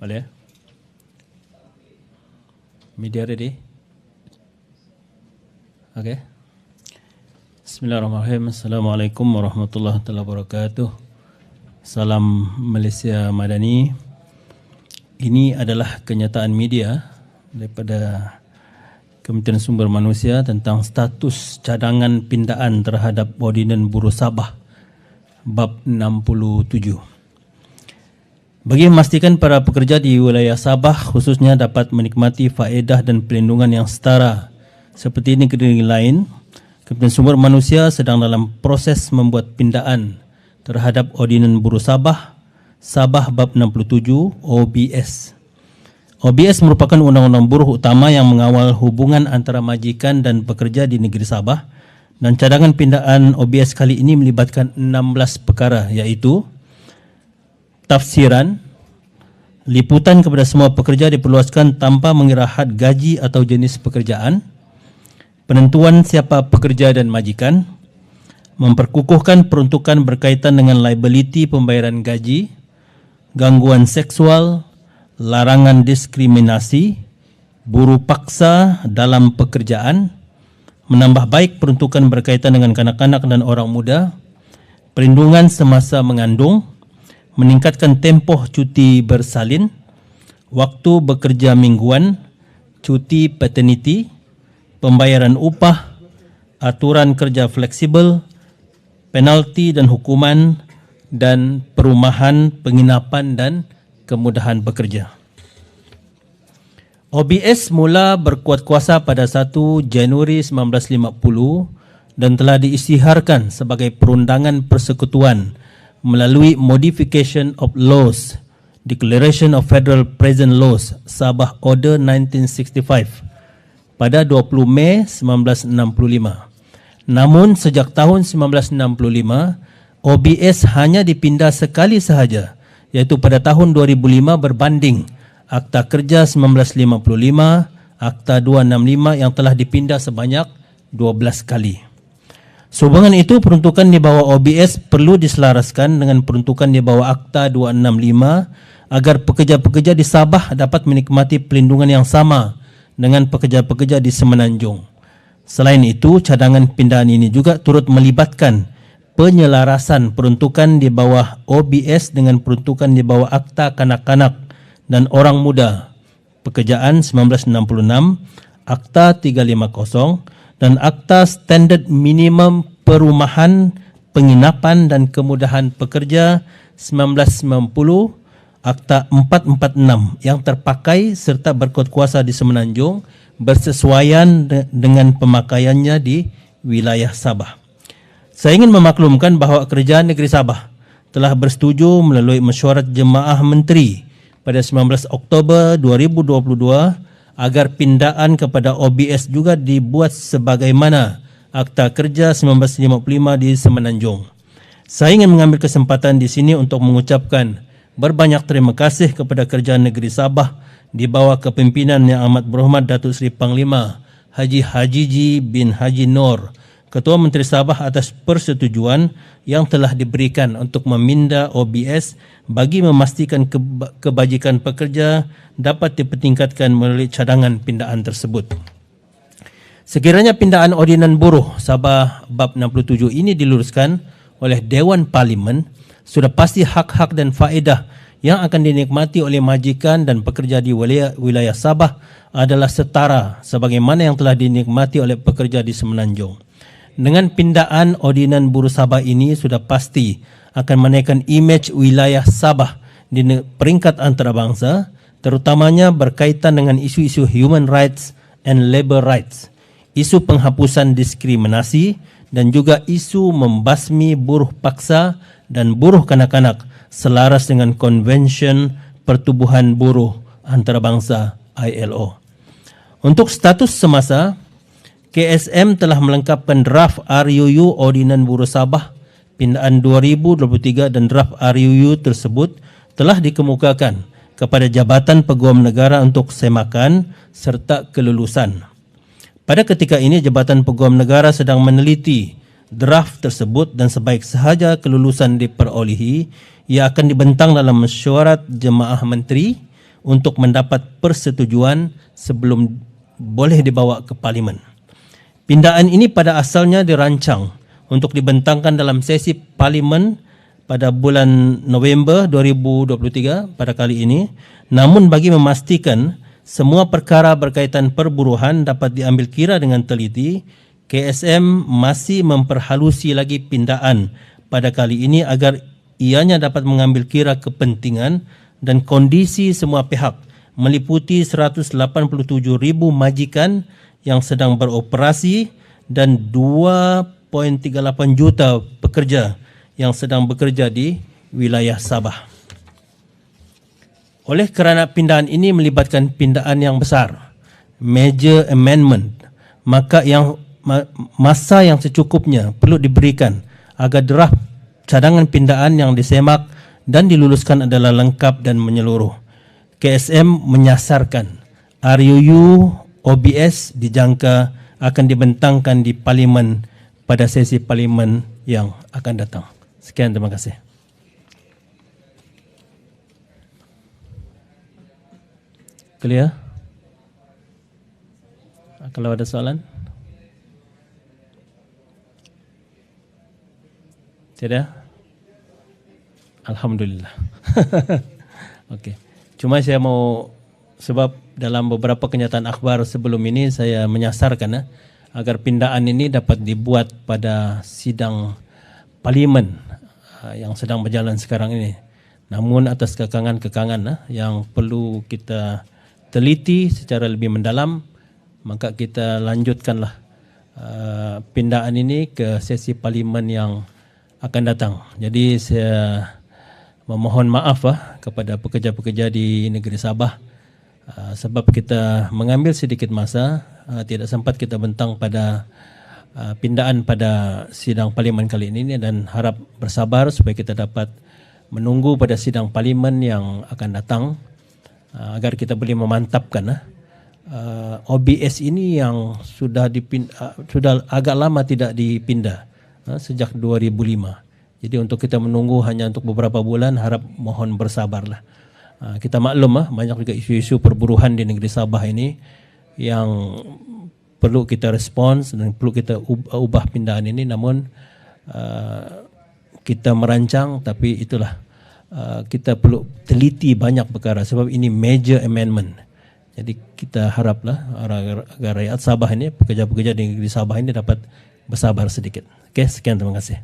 Boleh? Media ready? Okay. Bismillahirrahmanirrahim. Assalamualaikum warahmatullahi wabarakatuh. Salam Malaysia Madani. Ini adalah kenyataan media daripada Kementerian Sumber Manusia tentang status cadangan pindaan terhadap Ordinan Buruh Sabah bab 67. Bagi memastikan para pekerja di wilayah Sabah khususnya dapat menikmati faedah dan perlindungan yang setara seperti negeri lain, Kementerian Sumber Manusia sedang dalam proses membuat pindaan terhadap Ordinan Buruh Sabah, Sabah bab 67 OBS. OBS merupakan undang-undang buruh utama yang mengawal hubungan antara majikan dan pekerja di negeri Sabah, dan cadangan pindaan OBS kali ini melibatkan 16 perkara, iaitu tafsiran, liputan kepada semua pekerja diperluaskan tanpa mengira had gaji atau jenis pekerjaan, penentuan siapa pekerja dan majikan, memperkukuhkan peruntukan berkaitan dengan liability pembayaran gaji, gangguan seksual, larangan diskriminasi, buruh paksa dalam pekerjaan, menambah baik peruntukan berkaitan dengan kanak-kanak dan orang muda, perlindungan semasa mengandung, meningkatkan tempoh cuti bersalin, waktu bekerja mingguan, cuti paternity, pembayaran upah, aturan kerja fleksibel, penalti dan hukuman, dan perumahan, penginapan dan kemudahan bekerja. OBS mula berkuat kuasa pada 1 Januari 1950 dan telah diisytiharkan sebagai perundangan persekutuan melalui Modification of Laws, Declaration of Federal Present Laws, Sabah Order 1965 pada 20 Mei 1965. Namun sejak tahun 1965, OBS hanya dipindah sekali sahaja, iaitu pada tahun 2005 berbanding Akta Kerja 1955, Akta 265 yang telah dipindah sebanyak 12 kali. Sehubungan itu, peruntukan di bawah OBS perlu diselaraskan dengan peruntukan di bawah Akta 265 agar pekerja-pekerja di Sabah dapat menikmati perlindungan yang sama dengan pekerja-pekerja di Semenanjung. Selain itu, cadangan pindaan ini juga turut melibatkan penyelarasan peruntukan di bawah OBS dengan peruntukan di bawah Akta Kanak-kanak dan Orang Muda Pekerjaan 1966, Akta 350 dan Akta Standard Minimum Perumahan, Penginapan dan Kemudahan Pekerja 1990, Akta 446 yang terpakai serta berkuat kuasa di Semenanjung bersesuaian dengan pemakaiannya di wilayah Sabah. Saya ingin memaklumkan bahawa Kerajaan Negeri Sabah telah bersetuju melalui Mesyuarat Jemaah Menteri pada 19 Oktober 2022 agar pindaan kepada OBS juga dibuat sebagaimana Akta Kerja 1955 di Semenanjung. Saya ingin mengambil kesempatan di sini untuk mengucapkan berbanyak terima kasih kepada Kerajaan Negeri Sabah di bawah kepimpinan Yang Amat Berhormat Datuk Seri Panglima Haji Hajiji bin Haji Noor, Ketua Menteri Sabah, atas persetujuan yang telah diberikan untuk meminda OBS bagi memastikan kebajikan pekerja dapat dipertingkatkan melalui cadangan pindaan tersebut. Sekiranya pindaan Ordinan Buruh Sabah bab 67 ini diluruskan oleh Dewan Parlimen, sudah pasti hak-hak dan faedah yang akan dinikmati oleh majikan dan pekerja di wilayah Sabah adalah setara sebagaimana yang telah dinikmati oleh pekerja di Semenanjung. Dengan pindaan Ordinan Buruh Sabah ini sudah pasti akan menaikkan imej wilayah Sabah di peringkat antarabangsa, terutamanya berkaitan dengan isu-isu human rights and labor rights, isu penghapusan diskriminasi dan juga isu membasmi buruh paksa dan buruh kanak-kanak selaras dengan Konvensyen Pertubuhan Buruh Antarabangsa ILO. Untuk status semasa, KSM telah melengkapkan draft RUU Ordinan Buruh Sabah pindaan 2023 dan draft RUU tersebut telah dikemukakan kepada Jabatan Peguam Negara untuk semakan serta kelulusan. Pada ketika ini, Jabatan Peguam Negara sedang meneliti draft tersebut dan sebaik sahaja kelulusan diperolehi, ia akan dibentang dalam Mesyuarat Jemaah Menteri untuk mendapat persetujuan sebelum boleh dibawa ke Parlimen. Pindaan ini pada asalnya dirancang untuk dibentangkan dalam sesi Parlimen pada bulan November 2023 pada kali ini. Namun bagi memastikan semua perkara berkaitan perburuhan dapat diambil kira dengan teliti, KSM masih memperhalusi lagi pindaan pada kali ini agar ianya dapat mengambil kira kepentingan dan kondisi semua pihak meliputi 187,000 majikan yang sedang beroperasi dan 2.38 juta pekerja yang sedang bekerja di wilayah Sabah. Oleh kerana pindaan ini melibatkan pindaan yang besar, major amendment, maka masa yang secukupnya perlu diberikan agar draft cadangan pindaan yang disemak dan diluluskan adalah lengkap dan menyeluruh. KSM menyasarkan RUU OBS dijangka akan dibentangkan di Parlimen pada sesi Parlimen yang akan datang. Sekian, terima kasih. Clear? Kalau ada soalan? Tidak? Alhamdulillah. Okey. Cuma saya mau, sebab dalam beberapa kenyataan akhbar sebelum ini saya menyasarkan agar pindaan ini dapat dibuat pada sidang Parlimen yang sedang berjalan sekarang ini. Namun atas kekangan-kekangan yang perlu kita teliti secara lebih mendalam, maka kita lanjutkanlah pindaan ini ke sesi Parlimen yang akan datang. Jadi saya memohon maaf kepada pekerja-pekerja di negeri Sabah sebab kita mengambil sedikit masa, tidak sempat kita bentang pada pindaan pada sidang Parlimen kali ini, dan harap bersabar supaya kita dapat menunggu pada sidang Parlimen yang akan datang agar kita boleh memantapkan OBS ini yang sudah agak lama tidak dipindah sejak 2005. Jadi untuk kita menunggu hanya untuk beberapa bulan, harap mohon bersabarlah. Kita maklum banyak juga isu-isu perburuhan di negeri Sabah ini yang perlu kita respons dan perlu kita ubah pindaan ini. Namun kita merancang, tapi itulah kita perlu teliti banyak perkara sebab ini major amendment. Jadi kita haraplah agar rakyat Sabah ini, pekerja-pekerja di negeri Sabah ini dapat bersabar sedikit. Okey, sekian, terima kasih.